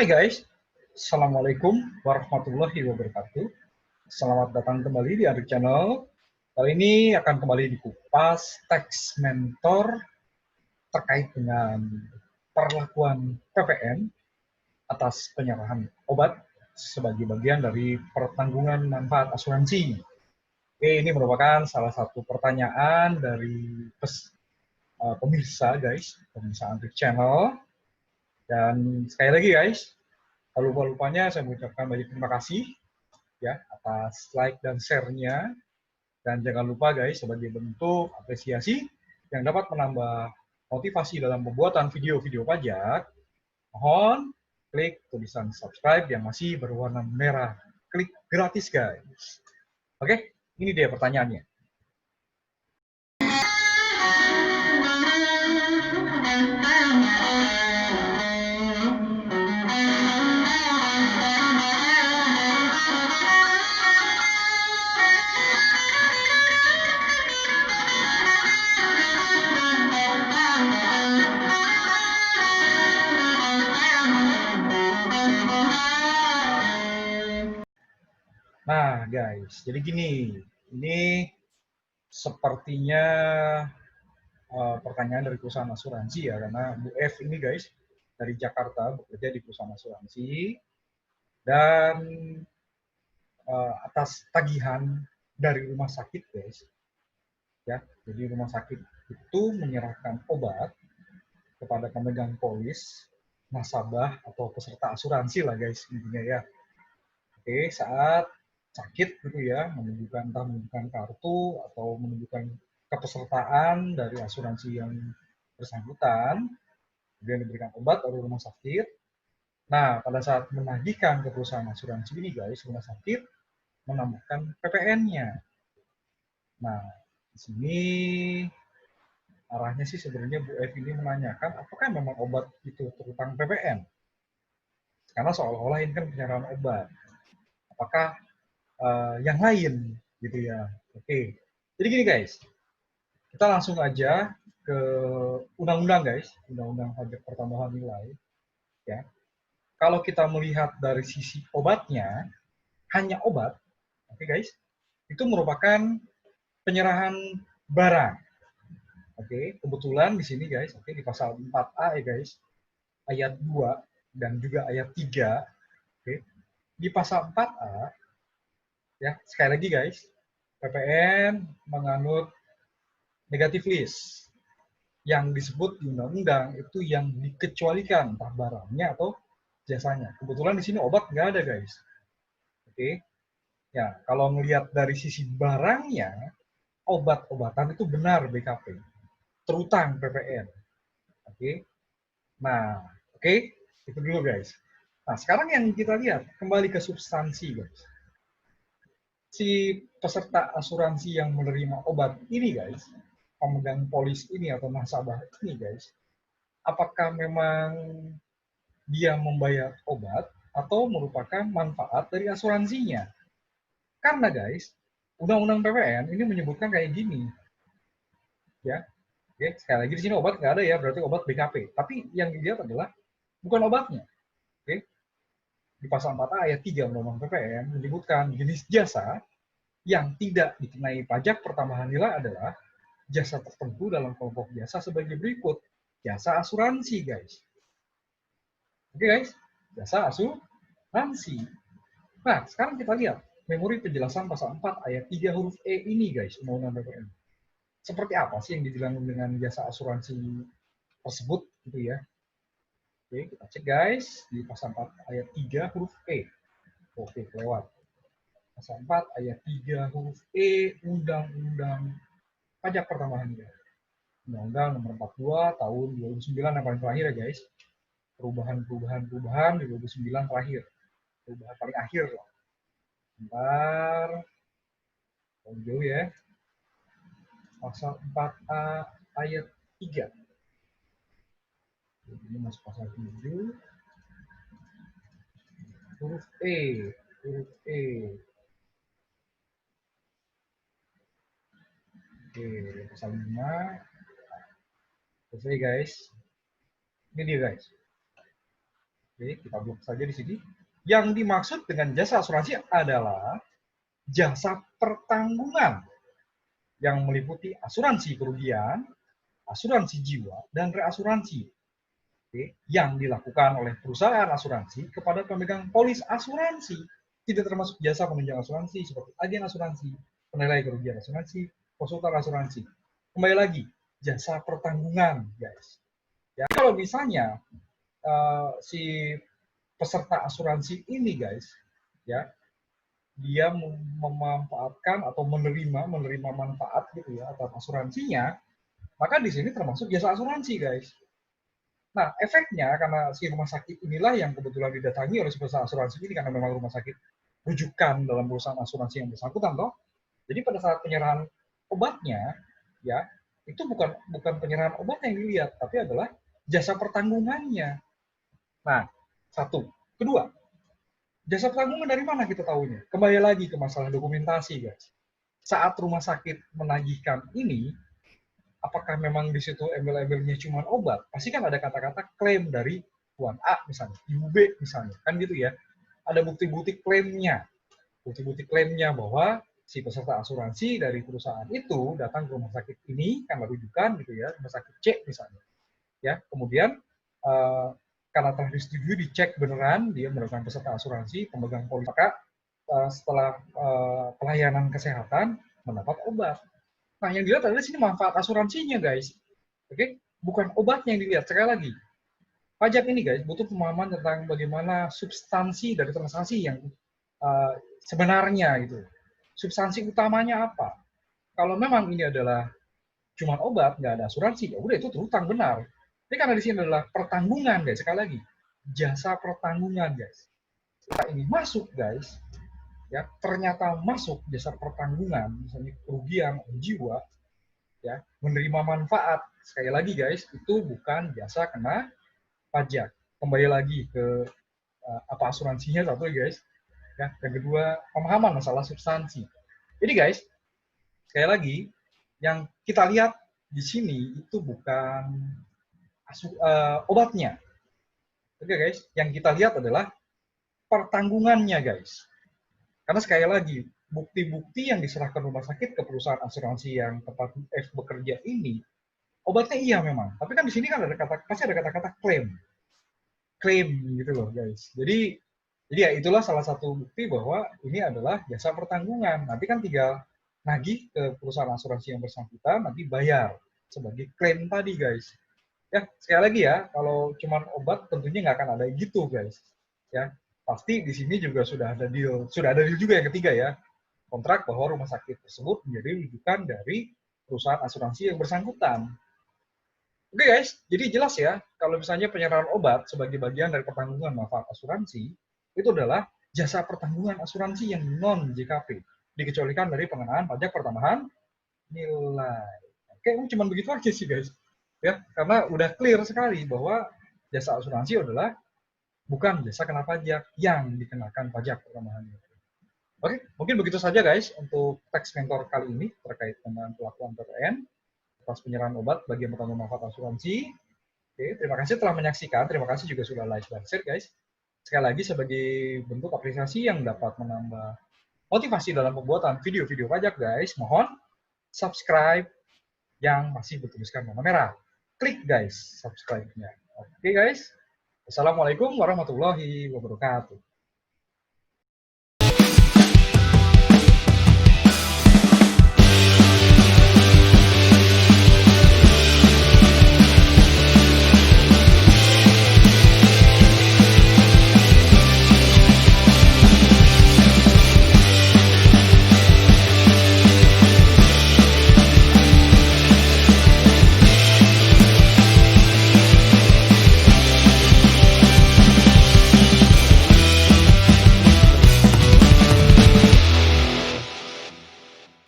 Hai guys, Assalamualaikum warahmatullahi wabarakatuh. Selamat datang kembali di Adik Channel. Kali ini akan kembali dikupas teks mentor terkait dengan perlakuan PPN atas penyerahan obat sebagai bagian dari pertanggungan manfaat asuransi. Oke, ini merupakan salah satu pertanyaan dari pemirsa guys, pemirsa Adik Channel. Dan sekali lagi guys, lupa-lupanya saya mengucapkan banyak terima kasih ya atas like dan share-nya, dan jangan lupa guys, sebagai bentuk apresiasi yang dapat menambah motivasi dalam pembuatan video-video pajak, mohon klik tulisan subscribe yang masih berwarna merah, klik gratis guys. Oke, ini dia pertanyaannya. Nah guys, jadi gini, ini sepertinya pertanyaan dari perusahaan asuransi ya, karena Bu F ini guys dari Jakarta bekerja di perusahaan asuransi, dan atas tagihan dari rumah sakit guys ya, jadi rumah sakit itu menyerahkan obat kepada pemegang polis, nasabah atau peserta asuransi lah guys intinya ya. Oke, saat sakit gitu ya, menunjukkan kartu atau menunjukkan kepesertaan dari asuransi yang bersangkutan, kemudian diberikan obat oleh rumah sakit. Nah, pada saat menagihkan ke perusahaan asuransi ini guys, rumah sakit menambahkan PPN-nya. Nah, di sini arahnya sih sebenarnya Bu F ini menanyakan apakah memang obat itu terutang PPN? Karena seolah-olah ini kan penyerahan obat. Apakah yang lain gitu ya? Oke. Jadi gini guys, kita langsung aja ke undang-undang guys, undang-undang pajak pertambahan nilai ya. Kalau kita melihat dari sisi obatnya, hanya obat, oke guys, itu merupakan penyerahan barang. Oke, kebetulan di sini guys, oke, di pasal 4A ya guys, ayat 2 dan juga ayat 3, oke. Di pasal 4A ya, sekali lagi guys, PPN menganut negatif list. Yang disebut di undang-undang itu yang dikecualikan, entah barangnya atau jasanya. Kebetulan di sini obat nggak ada guys. Oke, ya kalau melihat dari sisi barangnya, obat-obatan itu benar BKP, terutang PPN. Oke, nah oke, itu dulu guys. Nah sekarang yang kita lihat kembali ke substansi guys. Si peserta asuransi yang menerima obat ini guys, pemegang polis ini atau nasabah ini guys, apakah memang dia membayar obat atau merupakan manfaat dari asuransinya? Karena guys, undang-undang PPN ini menyebutkan kayak gini, ya. Oke, sekali lagi di sini obat nggak ada ya, berarti obat BKP. Tapi yang dilihat adalah bukan obatnya. Oke, di pasal 4 ayat 3 Undang-Undang PPN menyebutkan jenis jasa yang tidak dikenai pajak pertambahan nilai adalah jasa tertentu dalam kelompok jasa sebagai berikut. Jasa asuransi guys. Oke guys, jasa asuransi. Nah, sekarang kita lihat memori penjelasan pasal 4 ayat 3 huruf E ini guys, Undang-Undang PPN. Seperti apa sih yang dibilang dengan jasa asuransi tersebut gitu ya. Oke, kita cek guys di pasal 4 ayat 3 huruf E. Oke, kelewat. Pasal 4 ayat 3 huruf E Undang-Undang Pajak Pertambahan ya. Undang-Undang nomor 42 tahun 2009 yang paling terakhir ya guys. Perubahan di 2009 terakhir. Perubahan paling akhir lah. Bentar. Jauh ya. Pasal 4A ayat 3. Ini masuk pasal 7. Huruf E. Huruf E. Oke, pasal 5. Selesai guys. Ini dia guys. Oke, kita blok saja di sini. Yang dimaksud dengan jasa asuransi adalah jasa pertanggungan yang meliputi asuransi kerugian, asuransi jiwa, dan reasuransi. Oke, yang dilakukan oleh perusahaan asuransi kepada pemegang polis asuransi. Tidak termasuk jasa penunjang asuransi seperti agen asuransi, penilai kerugian asuransi, konsultan asuransi. Kembali lagi, jasa pertanggungan, guys. Ya, kalau misalnya si peserta asuransi ini, guys, ya, dia memanfaatkan atau menerima manfaat gitu ya atas asuransinya, maka di sini termasuk jasa asuransi, guys. Nah, efeknya karena si rumah sakit inilah yang kebetulan didatangi oleh si perusahaan asuransi ini karena memang rumah sakit rujukan dalam perusahaan asuransi yang bersangkutan, toh. Jadi pada saat penyerahan obatnya, ya, itu bukan penyerahan obat yang dilihat, tapi adalah jasa pertanggungannya. Nah, satu. Kedua, jasa pertanggungan dari mana kita tahunya? Kembali lagi ke masalah dokumentasi, guys. Saat rumah sakit menagihkan ini, apakah memang di situ embel-embelnya cuma obat? Pasti kan ada kata-kata klaim dari Tuan A misalnya, Ibu B misalnya, kan gitu ya. Ada bukti-bukti klaimnya, bahwa si peserta asuransi dari perusahaan itu datang ke rumah sakit ini karena rujukan gitu ya, rumah sakit C misalnya. Ya, kemudian karena telah disetujui dicek beneran dia merupakan peserta asuransi pemegang polis, maka setelah pelayanan kesehatan mendapat obat. Nah, yang dilihat adalah sini manfaat asuransinya, guys. Oke, bukan obatnya yang dilihat. Sekali lagi, pajak ini, guys, butuh pemahaman tentang bagaimana substansi dari transaksi yang sebenarnya gitu. Substansi utamanya apa? Kalau memang ini adalah cuma obat, nggak ada asuransi, ya udah itu terutang benar. Tapi karena di sini adalah pertanggungan, guys. Sekali lagi, jasa pertanggungan, guys. Setelah ini masuk, guys, ya ternyata masuk jasa pertanggungan, misalnya kerugian jiwa, ya menerima manfaat. Sekali lagi, guys, itu bukan jasa kena pajak. Kembali lagi ke apa asuransinya satu, guys. Ya, yang kedua pemahaman masalah substansi. Jadi, guys, sekali lagi yang kita lihat di sini itu bukan obatnya. Oke, guys, yang kita lihat adalah pertanggungannya, guys. Karena sekali lagi, bukti-bukti yang diserahkan rumah sakit ke perusahaan asuransi yang tempat F bekerja ini, obatnya iya memang. Tapi kan di sini kan ada pasti ada kata-kata klaim. Klaim gitu loh, guys. Jadi ya itulah salah satu bukti bahwa ini adalah jasa pertanggungan. Nanti kan tinggal nagih ke perusahaan asuransi yang bersangkutan, nanti bayar sebagai klaim tadi, guys. Ya, sekali lagi ya, kalau cuma obat tentunya nggak akan ada gitu, guys. Ya, pasti di sini juga sudah ada deal juga yang ketiga ya, kontrak bahwa rumah sakit tersebut menjadi rujukan dari perusahaan asuransi yang bersangkutan. Oke, guys, jadi jelas ya, kalau misalnya penyerahan obat sebagai bagian dari pertanggungan manfaat asuransi, itu adalah jasa pertanggungan asuransi yang non JKP, dikecualikan dari pengenaan pajak pertambahan nilai. Oke, cuma begitu aja sih, guys. Ya, karena udah clear sekali bahwa jasa asuransi adalah bukan jasa kena pajak yang dikenakan pajak pertambahan nilai. Oke, mungkin begitu saja, guys, untuk teks mentor kali ini terkait dengan pelakuan PPN atas penyerahan obat bagi yang bertanggung manfaat asuransi. Oke, terima kasih telah menyaksikan. Terima kasih juga sudah like dan share, guys. Sekali lagi sebagai bentuk apresiasi yang dapat menambah motivasi dalam pembuatan video-video pajak, guys, mohon subscribe yang masih bertuliskan warna merah. Klik, guys, subscribe-nya. Oke, guys. Assalamualaikum warahmatullahi wabarakatuh.